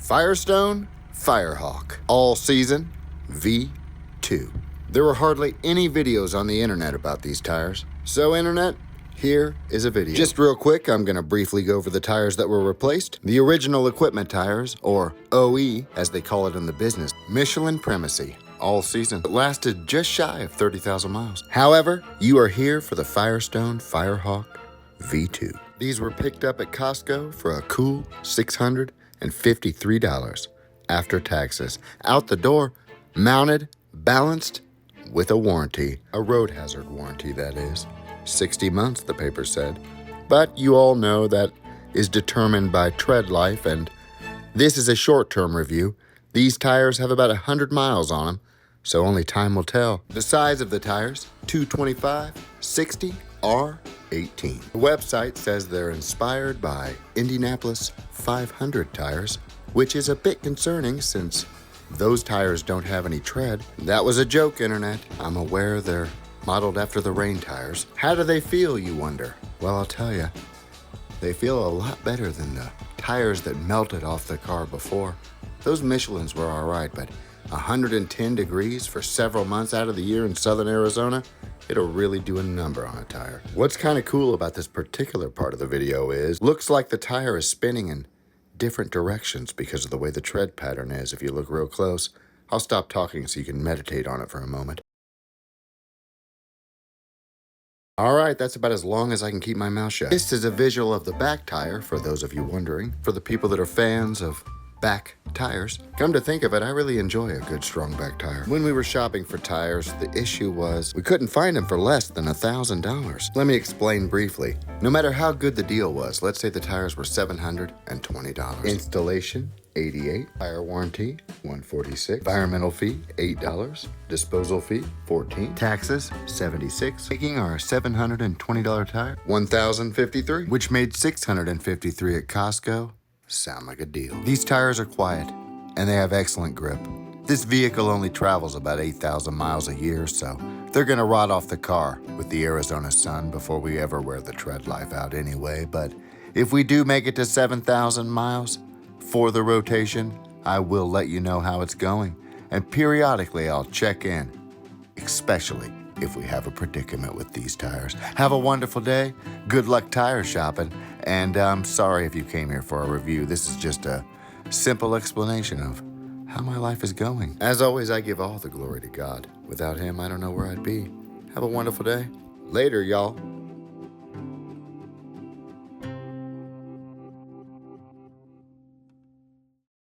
Firestone Firehawk All Season V2. There were hardly any videos on the internet about these tires. So internet, here is a video. Just real quick, I'm gonna briefly go over the tires that were replaced. The original equipment tires, or OE as they call it in the business, Michelin Primacy, all season. It lasted just shy of 30,000 miles. However, you are here for the Firestone Firehawk V2. These were picked up at Costco for a cool $653 after taxes. Out the door, mounted, balanced, with a warranty. A road hazard warranty, that is. 60 months, the paper said. But you all know that is determined by tread life, and this is a short-term review. These tires have about 100 miles on them, so only time will tell. The size of the tires, 225, 60, R18. The website says they're inspired by Indianapolis 500 tires, which is a bit concerning since those tires don't have any tread. That was a joke, internet. I'm aware they're modeled after the rain tires. How do they feel, you wonder? Well, I'll tell you. They feel a lot better than the tires that melted off the car before. Those Michelins were all right, but 110 degrees for several months out of the year in southern Arizona, it'll really do a number on a tire. What's kind of cool about this particular part of the video is, looks like the tire is spinning in different directions because of the way the tread pattern is. If you look real close, I'll stop talking so you can meditate on it for a moment. All right, that's about as long as I can keep my mouth shut. This is a visual of the back tire, for those of you wondering, for the people that are fans of back tires. Come to think of it, I really enjoy a good strong back tire. When we were shopping for tires, the issue was we couldn't find them for less than $1,000. Let me explain briefly. No matter how good the deal was, let's say the tires were $720. Installation, $88. Tire warranty, $146. Environmental fee, $8. Disposal fee, $14. Taxes, $76. Making our $720 tire, $1,053, which made $653 at Costco. Sound like a deal. These tires are quiet, and they have excellent grip. This vehicle only travels about 8,000 miles a year, so they're gonna rot off the car with the Arizona sun before we ever wear the tread life out anyway. But if we do make it to 7,000 miles for the rotation, I will let you know how it's going. And periodically I'll check in, especially if we have a predicament with these tires. Have a wonderful day. Good luck tire shopping. And I'm sorry if you came here for a review. This is just a simple explanation of how my life is going. As always, I give all the glory to God. Without him, I don't know where I'd be. Have a wonderful day. Later, y'all.